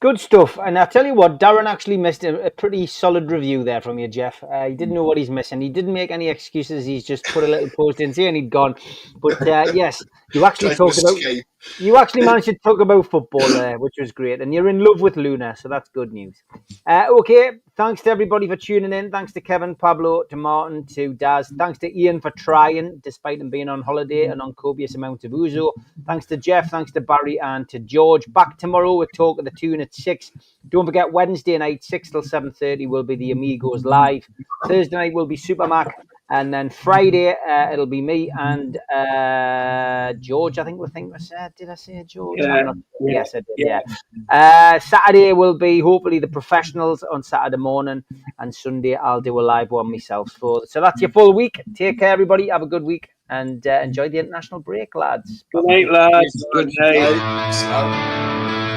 Good stuff. And I tell you what, Darren actually missed a pretty solid review there from you, Jeff. He didn't know what he's missing. He didn't make any excuses. He's just put a little post in here and he'd gone. But yes, you actually managed to talk about football there, which was great. And you're in love with Luna, so that's good news. Okay, thanks to everybody for tuning in. Thanks to Kevin, Pablo, to Martin, to Daz. Thanks to Ian for trying, despite him being on holiday and on copious amounts of ouzo. Thanks to Jeff, thanks to Barry and to George. Back tomorrow with Talk of the Tune at 6. Don't forget, Wednesday night, 6 till 7:30 will be the Amigos live. Thursday night will be Supermac. And then Friday, it'll be me and George, I think we said. Did I say George? Yes, I did, yeah. Saturday will be, hopefully, the professionals on Saturday morning. And Sunday, I'll do a live one myself. So that's your full week. Take care, everybody. Have a good week. And enjoy the international break, lads. Good night, lads. Good night.